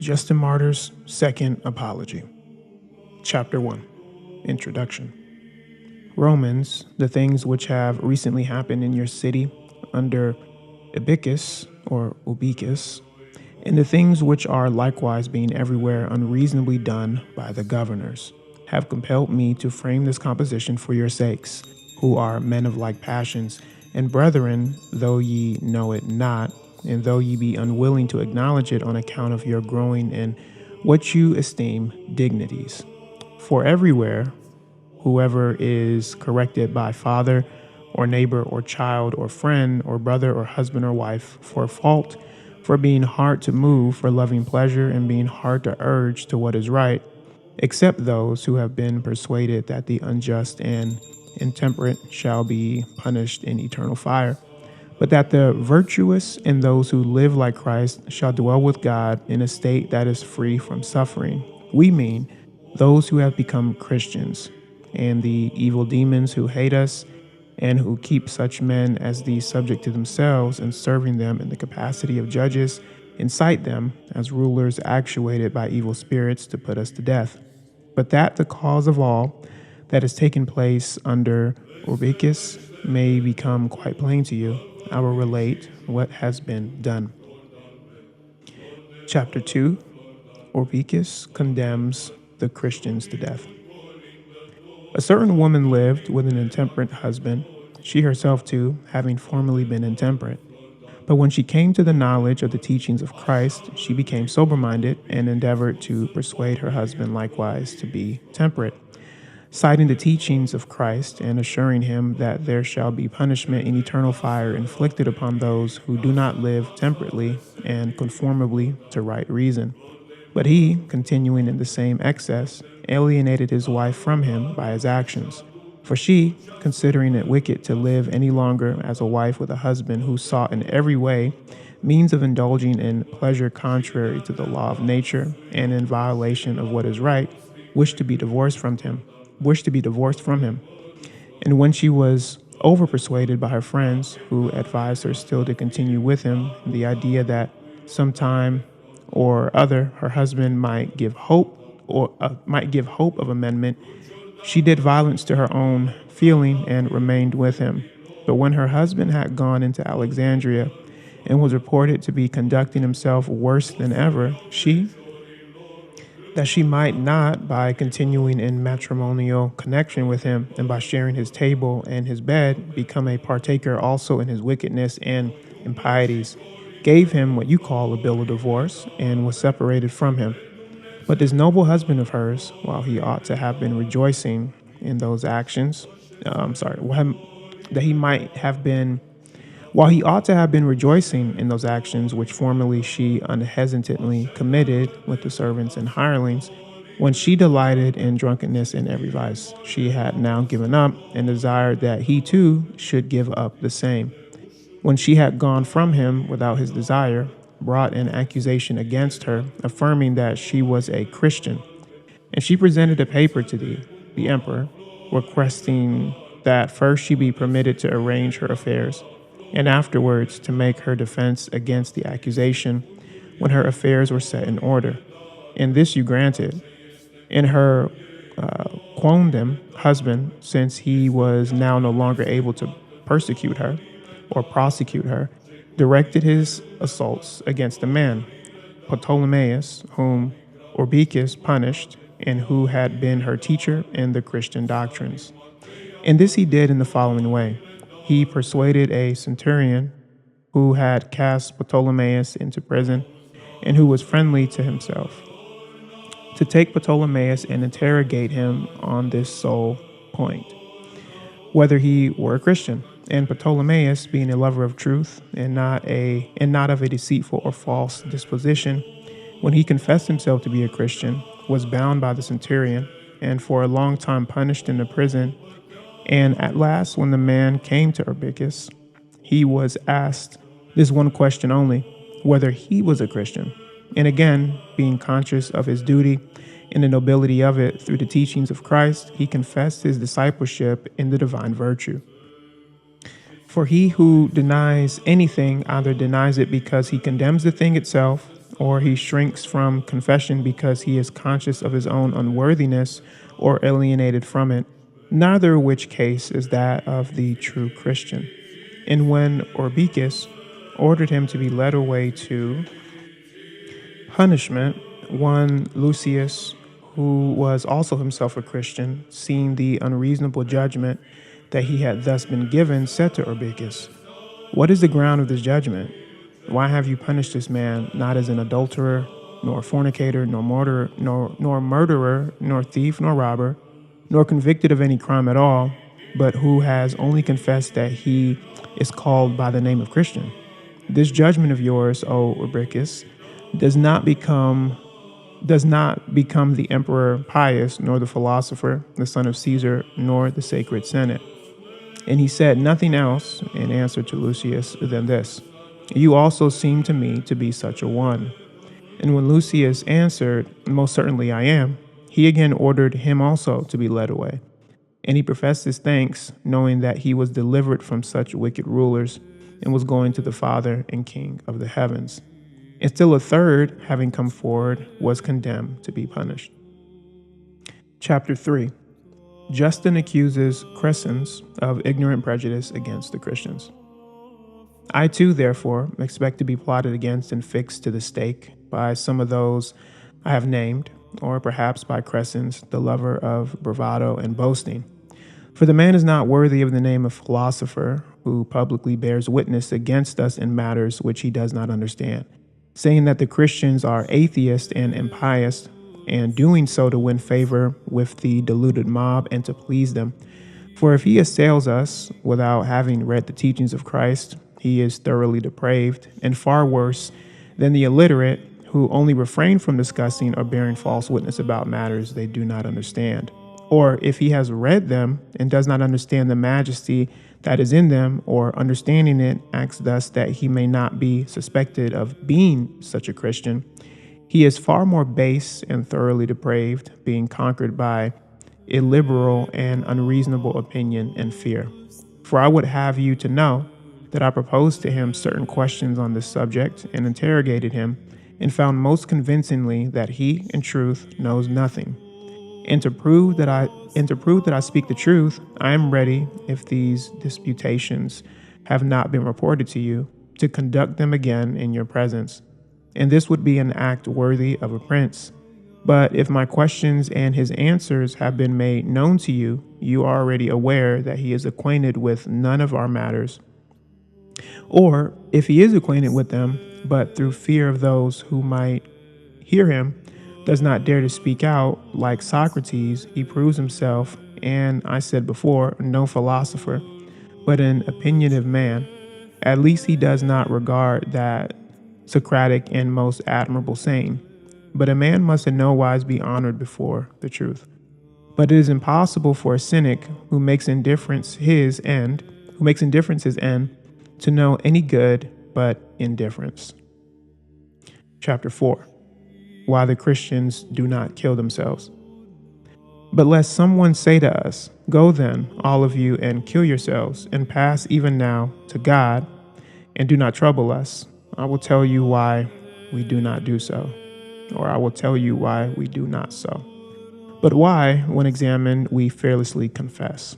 Justin Martyr's Second Apology. Chapter 1. Introduction. Romans, the things which have recently happened in your city under Ubicus or Ubicus, and the things which are likewise being everywhere unreasonably done by the governors, have compelled me to frame this composition for your sakes, who are men of like passions, and brethren, though ye know it not, and though ye be unwilling to acknowledge it on account of your growing in what you esteem dignities. For everywhere, whoever is corrected by father or neighbor or child or friend or brother or husband or wife for fault, for being hard to move, for loving pleasure and being hard to urge to what is right, except those who have been persuaded that the unjust and intemperate shall be punished in eternal fire, but that the virtuous and those who live like Christ shall dwell with God in a state that is free from suffering. We mean those who have become Christians, and the evil demons who hate us, and who keep such men as these subject to themselves and serving them in the capacity of judges, incite them as rulers actuated by evil spirits to put us to death. But that the cause of all that has taken place under Orbicus may become quite plain to you, I will relate what has been done. Chapter 2. Orbicus condemns the Christians to death. A certain woman lived with an intemperate husband, she herself too, having formerly been intemperate. But when she came to the knowledge of the teachings of Christ, she became sober-minded and endeavored to persuade her husband likewise to be temperate, citing the teachings of Christ and assuring him that there shall be punishment in eternal fire inflicted upon those who do not live temperately and conformably to right reason. But he, continuing in the same excess, alienated his wife from him by his actions. For she, considering it wicked to live any longer as a wife with a husband who sought in every way means of indulging in pleasure contrary to the law of nature and in violation of what is right, wished to be divorced from him. And when she was over-persuaded by her friends, who advised her still to continue with him, the idea that sometime or other her husband might give hope of amendment, she did violence to her own feeling and remained with him. But when her husband had gone into Alexandria and was reported to be conducting himself worse than ever, that she might not, by continuing in matrimonial connection with him and by sharing his table and his bed, become a partaker also in his wickedness and impieties, gave him what you call a bill of divorce and was separated from him. But this noble husband of hers, while he ought to have been rejoicing in those actions, while he ought to have been rejoicing in those actions which formerly she unhesitatingly committed with the servants and hirelings, when she delighted in drunkenness and every vice, she had now given up and desired that he too should give up the same. When she had gone from him without his desire, brought an accusation against her, affirming that she was a Christian. And she presented a paper to the emperor, requesting that first she be permitted to arrange her affairs, and afterwards to make her defense against the accusation when her affairs were set in order. And this you granted. And her quondam husband, since he was now no longer able to persecute her or prosecute her, directed his assaults against a man, Ptolemaeus, whom Orbicus punished, and who had been her teacher in the Christian doctrines. And this he did in the following way. He persuaded a centurion who had cast Ptolemaeus into prison and who was friendly to himself, to take Ptolemaeus and interrogate him on this sole point, whether he were a Christian. And Ptolemaeus, being a lover of truth and not of a deceitful or false disposition, when he confessed himself to be a Christian, was bound by the centurion and for a long time punished in the prison. And at last, when the man came to Orbicus, he was asked this one question only, whether he was a Christian. And again, being conscious of his duty and the nobility of it through the teachings of Christ, he confessed his discipleship in the divine virtue. For he who denies anything either denies it because he condemns the thing itself, or he shrinks from confession because he is conscious of his own unworthiness or alienated from it, neither of which case is that of the true Christian. And when Orbicus ordered him to be led away to punishment, one Lucius, who was also himself a Christian, seeing the unreasonable judgment that he had thus been given, said to Orbicus, "What is the ground of this judgment? Why have you punished this man not as an adulterer, nor fornicator, nor murderer, nor thief, nor robber, nor convicted of any crime at all, but who has only confessed that he is called by the name of Christian? This judgment of yours, O Orbicus, does not become the Emperor Pius, nor the philosopher, the son of Caesar, nor the sacred Senate." And he said nothing else in answer to Lucius than this, "You also seem to me to be such a one." And when Lucius answered, "Most certainly I am," he again ordered him also to be led away. And he professed his thanks, knowing that he was delivered from such wicked rulers and was going to the Father and King of the heavens. And still a third, having come forward, was condemned to be punished. Chapter 3. Justin accuses Crescens of ignorant prejudice against the Christians. I too, therefore, expect to be plotted against and fixed to the stake by some of those I have named, or perhaps by Crescens, the lover of bravado and boasting. For the man is not worthy of the name of philosopher, who publicly bears witness against us in matters which he does not understand, saying that the Christians are atheist and impious, and doing so to win favor with the deluded mob and to please them. For if he assails us without having read the teachings of Christ, he is thoroughly depraved, and far worse than the illiterate who only refrain from discussing or bearing false witness about matters they do not understand. Or if he has read them and does not understand the majesty that is in them, or understanding it acts thus that he may not be suspected of being such a Christian, he is far more base and thoroughly depraved, being conquered by illiberal and unreasonable opinion and fear. For I would have you to know that I proposed to him certain questions on this subject and interrogated him, and found most convincingly that he, in truth, knows nothing. And to prove that I speak the truth, I am ready, if these disputations have not been reported to you, to conduct them again in your presence. And this would be an act worthy of a prince. But if my questions and his answers have been made known to you, you are already aware that he is acquainted with none of our matters. Or if he is acquainted with them, but through fear of those who might hear him, does not dare to speak out, like Socrates, he proves himself, and I said before, no philosopher, but an opinionative man. At least he does not regard that Socratic and most admirable saying, but a man must in no wise be honored before the truth. But it is impossible for a cynic who makes indifference his end, to know any good but indifference. Chapter 4. Why the Christians do not kill themselves. But lest someone say to us, "Go then, all of you, and kill yourselves, and pass even now to God, and do not trouble us," I will tell you why we do not do so, or I will tell you why we do not so. But why, when examined, we fearlessly confess.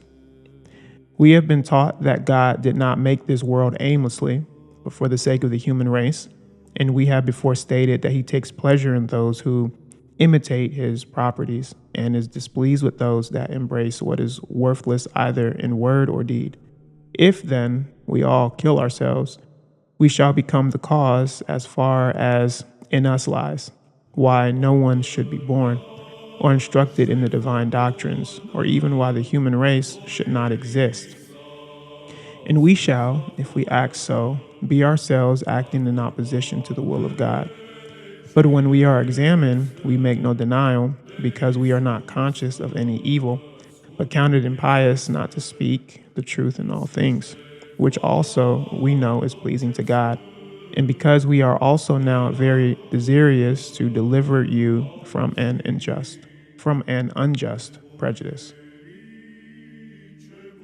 We have been taught that God did not make this world aimlessly, but for the sake of the human race, and we have before stated that he takes pleasure in those who imitate his properties, and is displeased with those that embrace what is worthless either in word or deed. If, then, we all kill ourselves, we shall become the cause, as far as in us lies, why no one should be born, or instructed in the divine doctrines, or even why the human race should not exist. And we shall, if we act so, be ourselves acting in opposition to the will of God. But when we are examined, we make no denial, because we are not conscious of any evil, but counted impious not to speak the truth in all things, which also we know is pleasing to God. And because we are also now very desirous to deliver you from an unjust prejudice.